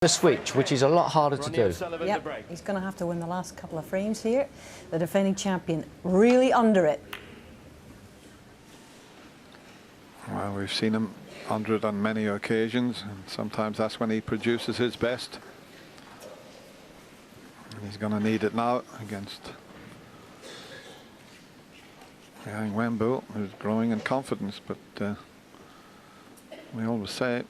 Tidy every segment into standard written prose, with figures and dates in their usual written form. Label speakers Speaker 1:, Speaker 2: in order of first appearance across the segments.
Speaker 1: The switch, which is a lot harder to do.
Speaker 2: Yep, he's going to have to win the last couple of frames here. The defending champion really under it.
Speaker 3: Well, we've seen him under it on many occasions, and sometimes that's when he produces his best. And he's going to need it now against Liang Wenbo, who's growing in confidence, but we always say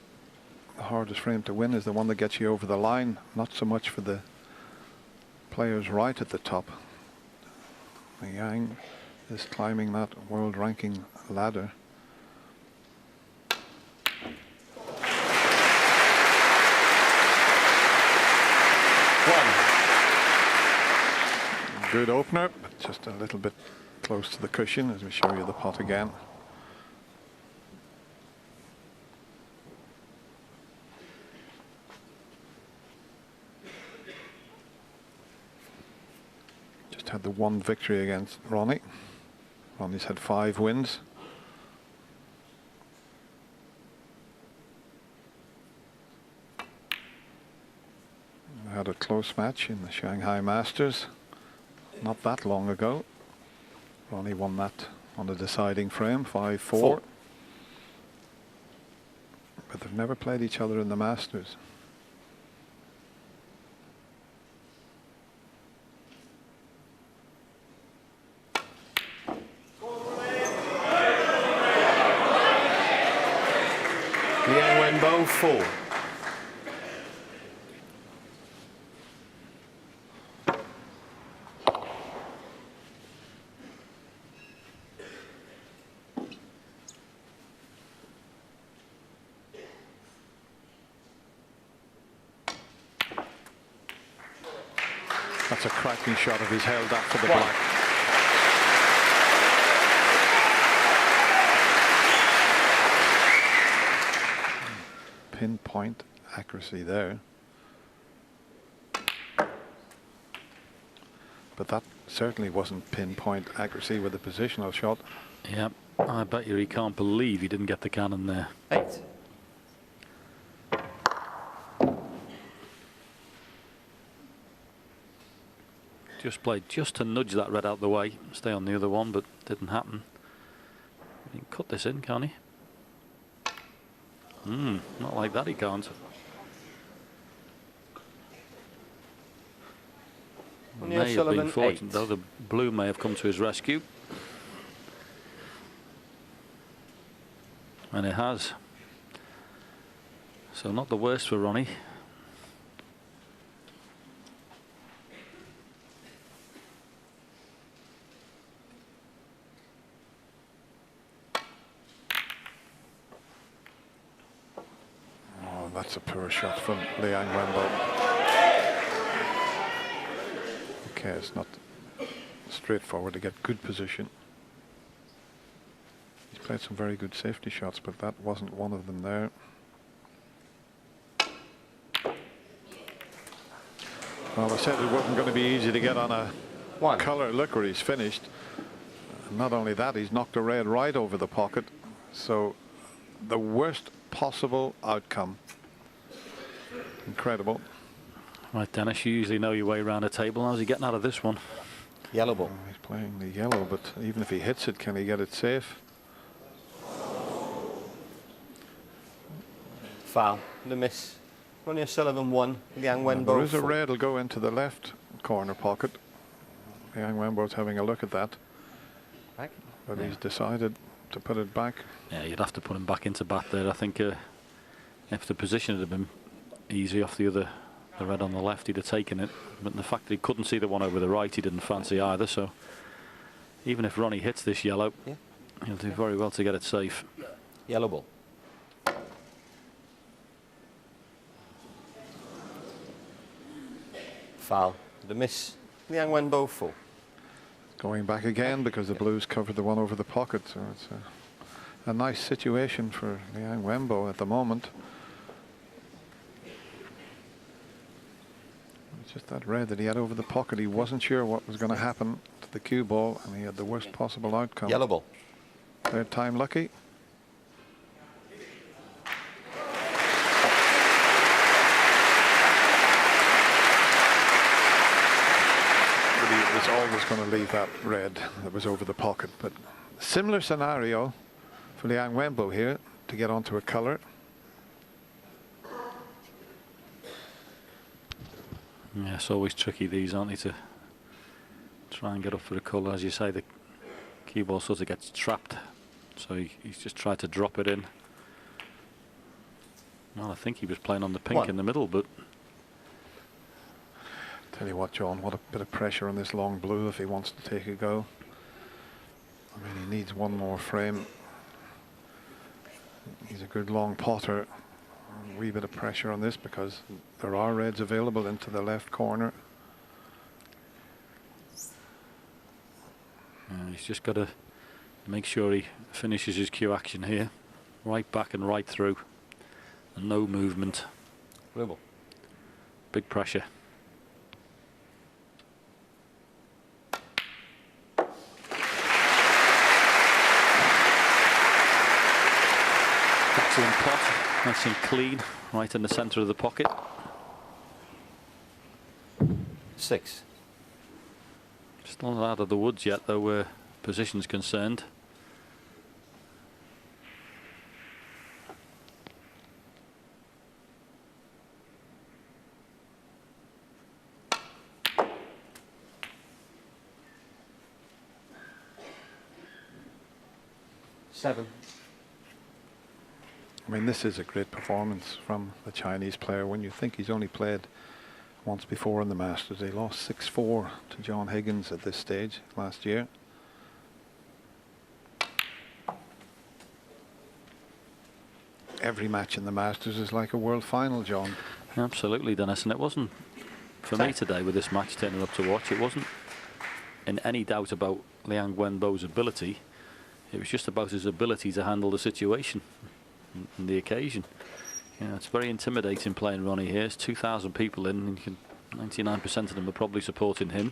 Speaker 3: the hardest frame to win is the one that gets you over the line, not so much for the players right at the top. Liang is climbing that world ranking ladder. Good opener, but just a little bit close to the cushion as we show you the pot again. Just had the one victory against Ronnie. Ronnie's had 5 wins. Had a close match in the Shanghai Masters not that long ago. Ronnie won that on the deciding frame, 5-4. But they've never played each other in the Masters.
Speaker 1: Liang Wenbo 4.
Speaker 3: That's a cracking shot if he's held that for the black. Pinpoint accuracy there. But that certainly wasn't pinpoint accuracy with a positional shot.
Speaker 4: Yeah, I bet you he can't believe he didn't get the cannon there.
Speaker 1: 8.
Speaker 4: Just played just to nudge that red out the way, stay on the other one, but didn't happen. He can cut this in, can't he? Not like that, he can't. May have been fortunate, though. The blue may have come to his rescue. And it has. So not the worst for Ronnie.
Speaker 3: That's a poor shot from Liang Wenbo. Okay, it's not straightforward to get good position. He's played some very good safety shots, but that wasn't one of them there. Well, I said it wasn't going to be easy to get on a colour. Look where he's finished. Not only that, he's knocked a red right over the pocket. So the worst possible outcome. Incredible.
Speaker 4: Right, Dennis, you usually know your way around a table. How's he getting out of this one?
Speaker 1: Yellow ball.
Speaker 3: He's playing the yellow, but even if he hits it, can he get it safe?
Speaker 1: Foul. The miss. Ronnie O'Sullivan 1. Liang Wenbo 4.
Speaker 3: There is a red will go into the left corner pocket. Liang Wenbo's having a look at that.
Speaker 1: Back.
Speaker 3: But he's decided to put it back.
Speaker 4: Yeah, you'd have to put him back into bat there. I think if the position had been easy off the red on the left, he'd have taken it. But the fact that he couldn't see the one over the right, he didn't fancy either. So even if Ronnie hits this yellow, he'll do very well to get it safe.
Speaker 1: Yellow ball. Foul. The miss. Liang Wenbo 4.
Speaker 3: Going back again because the blues covered the one over the pocket. So it's a nice situation for Liang Wenbo at the moment. It's just that red that he had over the pocket. He wasn't sure what was going to happen to the cue ball, and he had the worst possible outcome.
Speaker 1: Yellow ball.
Speaker 3: Third time lucky. was always going to leave that red that was over the pocket. But similar scenario for Liang Wenbo here to get onto a colour.
Speaker 4: Yeah, it's always tricky these, aren't they, to try and get up for a colour. As you say, the cue ball sort of gets trapped, so he's just tried to drop it in. Well, I think he was playing on the pink in the middle, but...
Speaker 3: Tell you what, John, what a bit of pressure on this long blue if he wants to take a go. I mean, he needs one more frame. He's a good long potter. A wee bit of pressure on this because there are reds available into the left corner.
Speaker 4: He's just got to make sure he finishes his cue action here. Right back and right through. And no movement.
Speaker 1: Dribble.
Speaker 4: Big pressure. Excellent pot, nice and clean, right in the centre of the pocket.
Speaker 1: 6.
Speaker 4: Still not out of the woods yet, though, where position's concerned.
Speaker 1: Seven.
Speaker 3: I mean, this is a great performance from the Chinese player when you think he's only played once before in the Masters. He lost 6-4 to John Higgins at this stage last year. Every match in the Masters is like a world final, John.
Speaker 4: Absolutely, Dennis, and it wasn't, for me today with this match turning up to watch, it wasn't in any doubt about Liang Wenbo's ability. It was just about his ability to handle the situation and the occasion. You know, it's very intimidating playing Ronnie here. It's 2,000 people in, and 99% of them are probably supporting him.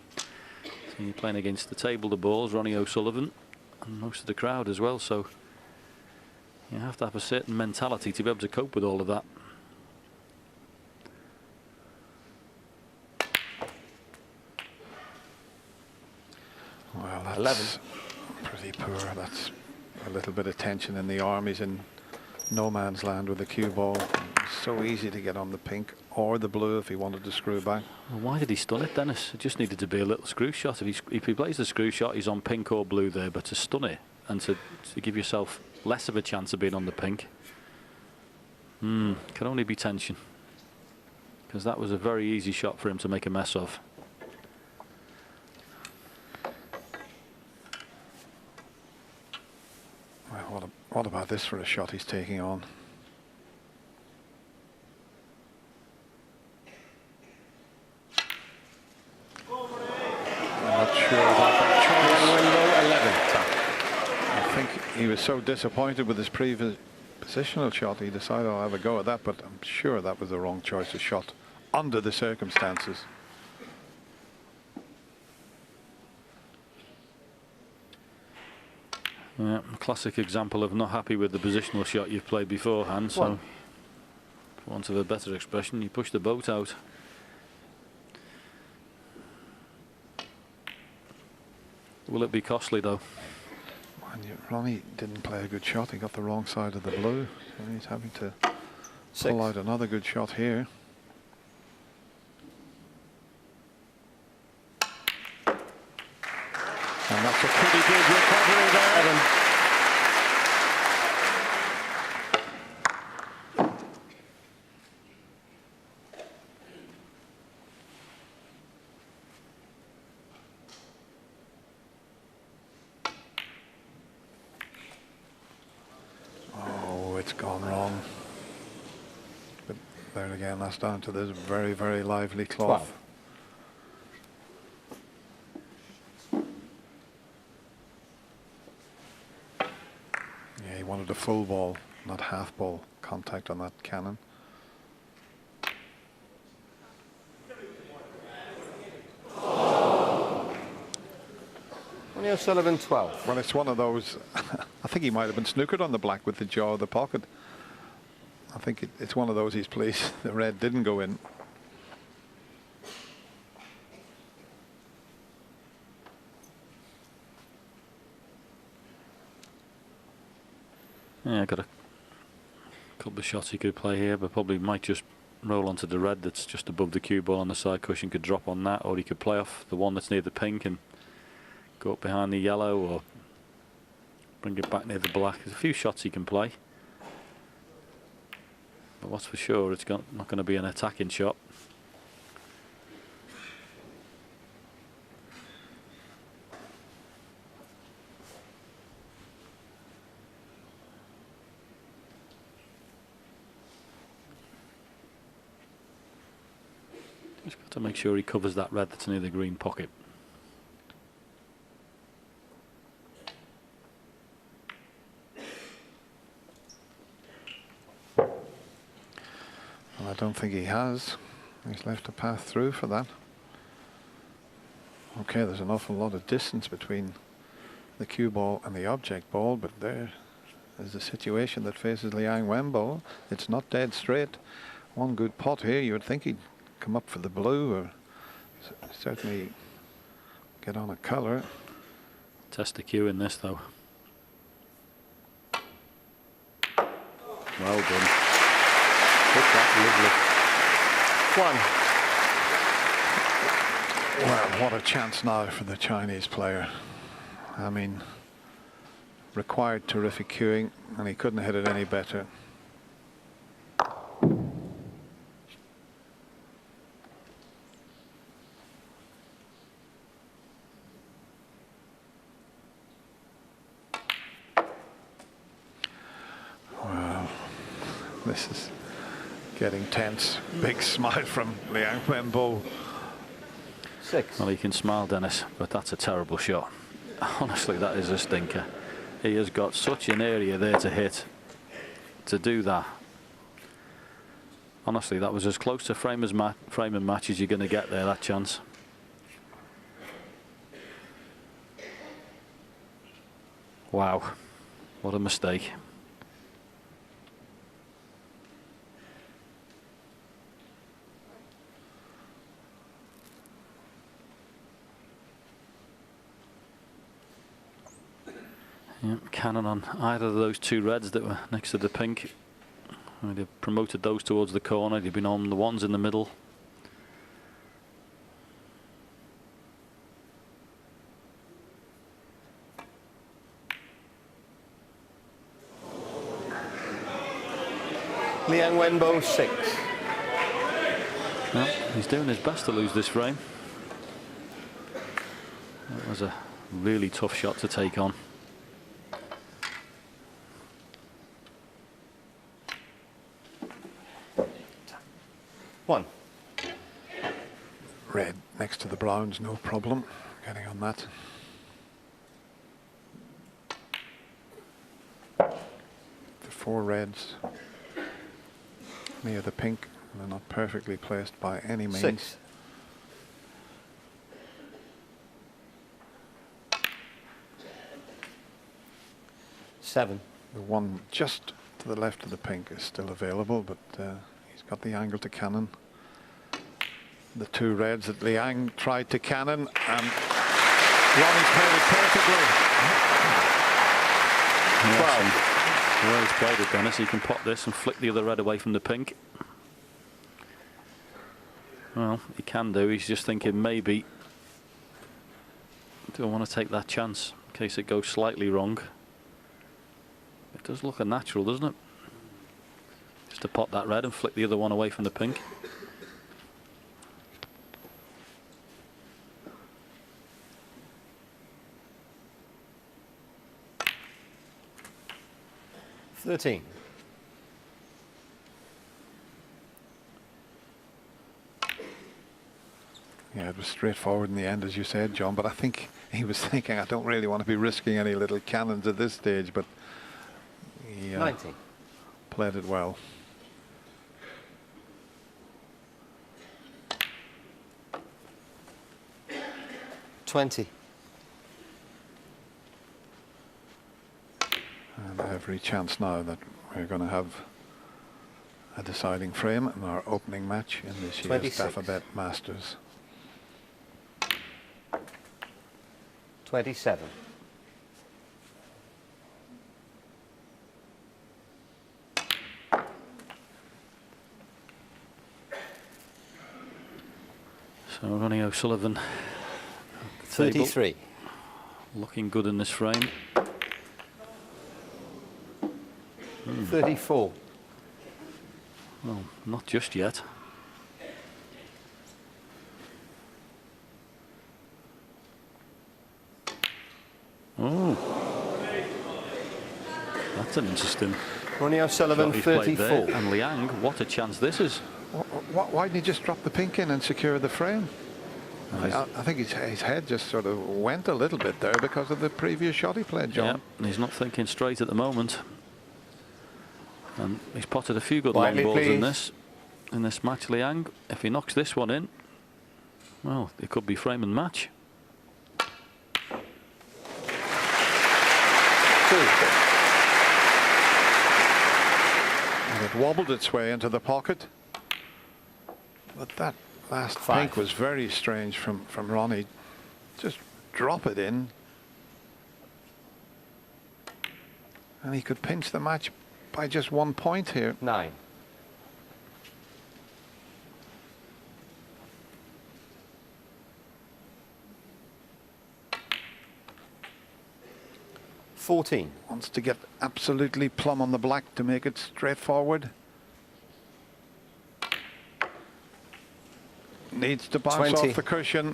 Speaker 4: So you're playing against the table, the balls, Ronnie O'Sullivan, and most of the crowd as well. So you have to have a certain mentality to be able to cope with all of that.
Speaker 3: Well, that's
Speaker 1: 11.
Speaker 3: Pretty poor. That's a little bit of tension in the arm. He's in no man's land with the cue ball. It's so easy to get on the pink or the blue if he wanted to screw back.
Speaker 4: Well, why did he stun it, Dennis? It just needed to be a little screw shot. If he plays the screw shot, he's on pink or blue there, but to stun it and to give yourself less of a chance of being on the pink, can only be tension. Because that was a very easy shot for him to make a mess of.
Speaker 3: Well, what about this for a shot he's taking on? I'm not sure about that choice. I think he was so disappointed with his previous positional shot, he decided I'll have a go at that, but I'm sure that was the wrong choice of shot under the circumstances.
Speaker 4: Yeah, classic example of not happy with the positional shot you've played beforehand. So, for want of a better expression, you push the boat out. Will it be costly though?
Speaker 3: Ronnie didn't play a good shot. He got the wrong side of the blue. So he's having to
Speaker 1: 6.
Speaker 3: pull out another good shot here. And that's a pretty good recovery there. Oh, it's gone wrong. But there again, that's down to this very, very lively cloth.
Speaker 1: 12.
Speaker 3: Yeah, he wanted a full ball, not half ball contact on that cannon.
Speaker 1: Ronnie O'Sullivan 12.
Speaker 3: Well, it's one of those. I think he might have been snookered on the black with the jaw of the pocket. I think it's one of those he's pleased the red didn't go in.
Speaker 4: Yeah, got a couple of shots he could play here, but probably might just roll onto the red that's just above the cue ball on the side cushion, could drop on that, or he could play off the one that's near the pink and go up behind the yellow, or bring it back near the black. There's a few shots he can play, but what's for sure, it's not going to be an attacking shot. Just got to make sure he covers that red that's near the green pocket.
Speaker 3: Well, I don't think he has. He's left a path through for that. Okay, there's an awful lot of distance between the cue ball and the object ball, but there is the situation that faces Liang Wenbo. It's not dead straight. One good pot here, you would think he'd come up for the blue, or certainly get on a colour.
Speaker 4: Test the cue in this though. Well done. Hit that lovely.
Speaker 1: 1.
Speaker 3: Well, what a chance now for the Chinese player. I mean, required terrific cueing, and he couldn't hit it any better. This is getting tense. Big smile from Liang Wenbo.
Speaker 1: 6.
Speaker 4: Well, you can smile, Dennis, but that's a terrible shot. Honestly, that is a stinker. He has got such an area there to hit. To do that. Honestly, that was as close to frame and match as you're going to get there, that chance. Wow. What a mistake. Yep, cannon on either of those two reds that were next to the pink. They've promoted those towards the corner. They've been on the ones in the middle.
Speaker 1: Liang Wenbo 6.
Speaker 4: Well, he's doing his best to lose this frame. That was a really tough shot to take on.
Speaker 3: Red next to the browns, no problem. Getting on that. The 4 reds near the pink. They're not perfectly placed by any means.
Speaker 1: 6. Seven.
Speaker 3: The one just to the left of the pink is still available, but he's got the angle to cannon. The 2 reds that Liang tried to cannon, and Ronnie's played it perfectly.
Speaker 4: Yes, well, he's played it, Dennis. He can pop this and flick the other red away from the pink. Well, he can do. He's just thinking maybe, do I want to take that chance in case it goes slightly wrong? It does look unnatural, doesn't it? Just to pop that red and flick the other one away from the pink.
Speaker 1: $13.
Speaker 3: Yeah, it was straightforward in the end, as you said, John, but I think he was thinking, I don't really want to be risking any little cannons at this stage, but he
Speaker 1: 19.
Speaker 3: played it well.
Speaker 1: $20.
Speaker 3: And every chance now that we're going to have a deciding frame in our opening match in this year's
Speaker 1: 26.
Speaker 3: Alphabet Masters.
Speaker 1: 27.
Speaker 4: So Ronnie O'Sullivan,
Speaker 1: 33.
Speaker 4: looking good in this frame.
Speaker 1: 34.
Speaker 4: Well, not just yet. Oh, that's an interesting
Speaker 1: Ronnie O'Sullivan,
Speaker 4: shot he's played
Speaker 1: 34.
Speaker 4: there. And Liang, what a chance this is.
Speaker 3: Why didn't he just drop the pink in and secure the frame? I think his head just sort of went a little bit there because of the previous shot he played, John.
Speaker 4: Yeah, and he's not thinking straight at the moment. And he's potted a few good
Speaker 1: Quietly,
Speaker 4: long balls
Speaker 1: please.
Speaker 4: in this match, Liang. If he knocks this one in, well, it could be frame and match.
Speaker 1: 2.
Speaker 3: And it wobbled its way into the pocket. But that last
Speaker 1: 5.
Speaker 3: pink was very strange from Ronnie. Just drop it in. And he could pinch the match by just 1 point here.
Speaker 1: 9.
Speaker 3: Wants to get absolutely plumb on the black to make it straightforward. Needs to bounce
Speaker 1: 20.
Speaker 3: off the cushion.
Speaker 4: Yeah,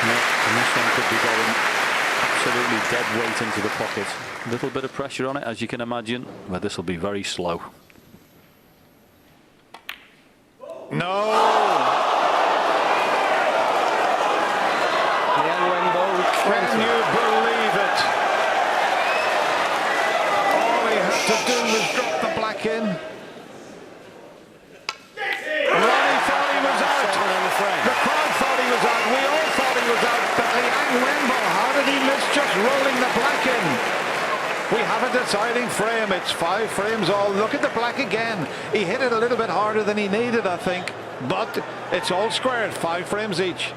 Speaker 4: and this one could be going absolutely dead weight into the pocket. A little bit of pressure on it, as you can imagine, but this will be very slow.
Speaker 3: No!
Speaker 1: Liang Wenbo,
Speaker 3: Can
Speaker 1: 20.
Speaker 3: you believe it? All he had to do was drop the black in. Ronnie thought he was out. The crowd thought he was out. We all thought he was out. But Liang Wenbo, how did he miss just rolling the black in? We have a deciding frame. It's 5 frames all. Look at the black again. He hit it a little bit harder than he needed, I think. But it's all squared. 5 frames each.